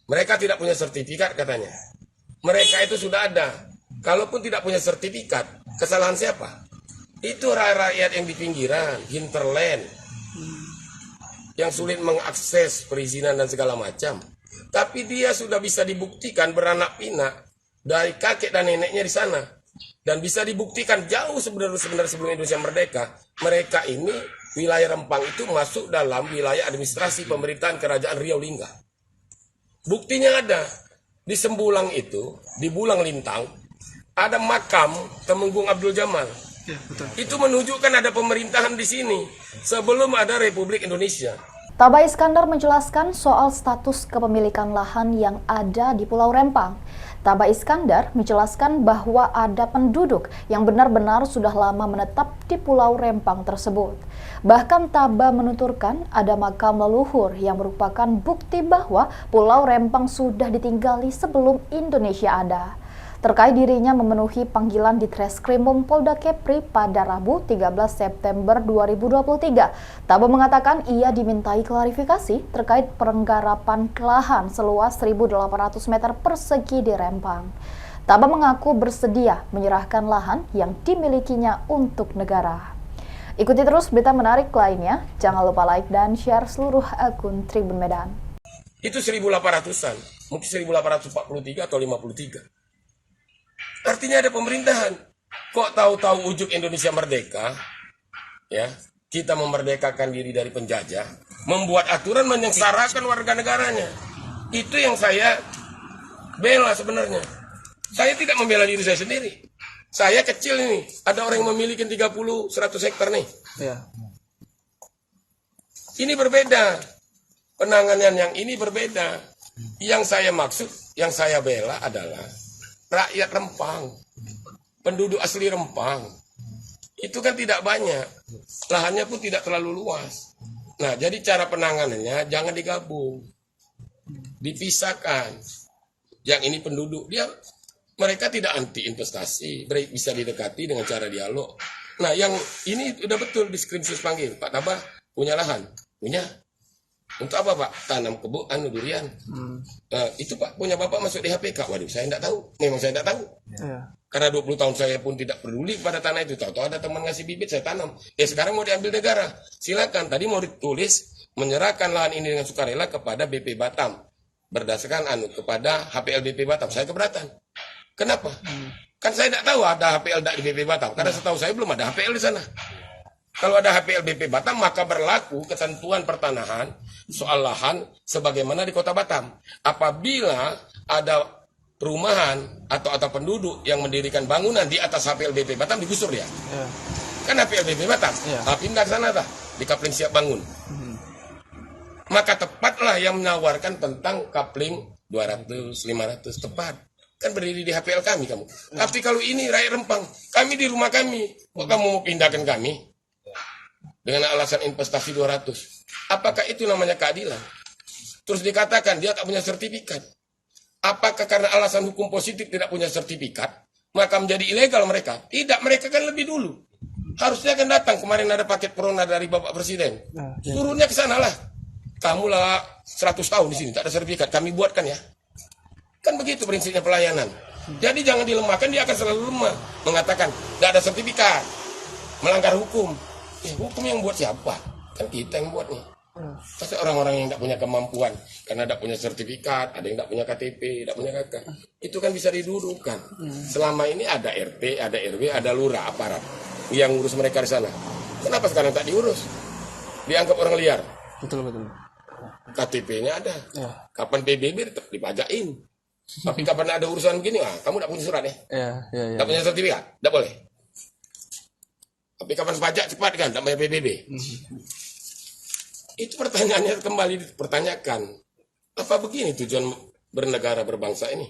Mereka tidak punya sertifikat katanya. Mereka itu sudah ada. Kalaupun tidak punya sertifikat, kesalahan siapa? Itu rakyat yang di pinggiran, hinterland, yang sulit mengakses perizinan dan segala macam. Tapi dia sudah bisa dibuktikan beranak pinak dari kakek dan neneknya di sana. Dan bisa dibuktikan jauh sebenarnya sebelum Indonesia merdeka. Mereka ini, wilayah Rempang itu masuk dalam wilayah administrasi pemerintahan Kerajaan Riau Lingga. Buktinya ada. Di Sembulang itu, di Bulang Lintang, ada makam Temenggung Abdul Jamal. Ya, betul. Itu menunjukkan ada pemerintahan di sini sebelum ada Republik Indonesia. Taba Iskandar menjelaskan soal status kepemilikan lahan yang ada di Pulau Rempang. Taba Iskandar menjelaskan bahwa ada penduduk yang benar-benar sudah lama menetap di Pulau Rempang tersebut. Bahkan Taba menuturkan ada makam leluhur yang merupakan bukti bahwa Pulau Rempang sudah ditinggali sebelum Indonesia ada. Terkait dirinya memenuhi panggilan di Treskrimum Polda Kepri pada Rabu 13 September 2023. Taba mengatakan ia dimintai klarifikasi terkait penggarapan lahan seluas 1.800 meter persegi di Rempang. Taba mengaku bersedia menyerahkan lahan yang dimilikinya untuk negara. Ikuti terus berita menarik lainnya. Jangan lupa like dan share seluruh akun Tribun Medan. Itu 1.800-an, mungkin 1.843 atau 53. Artinya ada pemerintahan. Kok tahu-tahu ujuk Indonesia merdeka, ya, kita memerdekakan diri dari penjajah, membuat aturan menyengsarakan warga negaranya. Itu yang saya bela sebenarnya. Saya tidak membela diri saya sendiri. Saya kecil ini, ada orang yang memiliki 30-100 hektar nih. Ya. Ini berbeda. Penanganan yang ini berbeda. Yang saya maksud, yang saya bela adalah rakyat Rempang, penduduk asli Rempang, itu kan tidak banyak, lahannya pun tidak terlalu luas. Nah, jadi cara penanganannya jangan digabung, dipisahkan. Yang ini penduduk, mereka tidak anti investasi, bisa didekati dengan cara dialog. Nah, yang ini udah betul di screenshot panggil, Pak Taba punya lahan, punya. Untuk apa Pak? Tanam durian. Itu Pak punya Bapak masuk di HPK. Waduh, saya tidak tahu. Memang saya tidak tahu. Ya. Karena 20 tahun saya pun tidak peduli pada tanah itu. Tahu-tahu ada teman ngasih bibit, saya tanam. Sekarang mau diambil negara. Silakan. Tadi mau ditulis menyerahkan lahan ini dengan sukarela kepada BP Batam. Berdasarkan kepada HPL BP Batam. Saya keberatan. Kenapa? Kan saya tidak tahu ada HPL di BP Batam. Karena setahu saya belum ada HPL di sana. Kalau ada HPL BP Batam, maka berlaku ketentuan pertanahan soal lahan sebagaimana di Kota Batam. Apabila ada perumahan atau penduduk yang mendirikan bangunan di atas HPL BP Batam, digusur dia. Ya. Kan HPL BP Batam, pindah ke sana di Kapling Siap Bangun. Maka tepatlah yang menawarkan tentang Kapling 200-500 tepat. Kan berdiri di HPL kami kamu. Tapi kalau ini rakyat Rempang, kami di rumah kami. Kok kamu mau pindahkan kami? Dengan alasan investasi 200. Apakah itu namanya keadilan? Terus dikatakan dia tak punya sertifikat. Apakah karena alasan hukum positif tidak punya sertifikat, maka menjadi ilegal mereka? Tidak, mereka kan lebih dulu. Harusnya kan datang, kemarin ada paket Prona dari Bapak Presiden. Turunnya ke sana lah. Kamu lah 100 tahun di sini, tak ada sertifikat, kami buatkan ya. Kan begitu prinsipnya pelayanan. Jadi jangan dilemahkan, dia akan selalu lemah. Mengatakan, tidak ada sertifikat, melanggar hukum. Hukum yang buat siapa? Kan kita yang buat nih. Pasti orang-orang yang tidak punya kemampuan, karena tidak punya sertifikat, ada yang tidak punya KTP, tidak punya KK, itu kan bisa didudukkan. Selama ini ada RT, ada RW, ada lurah, aparat yang ngurus mereka di sana. Kenapa sekarang tak diurus? Dianggap orang liar. Betul. KTP-nya ada. Ya. Kapan PBB tetap dipajakin. Tapi kapan ada urusan begini, kamu tidak punya surat ya? Ya. Tidak punya sertifikat, tidak boleh. Tapi kapan pajak cepat kan, tidak bayar PBB. Itu pertanyaannya kembali dipertanyakan. Apa begini tujuan bernegara berbangsa ini?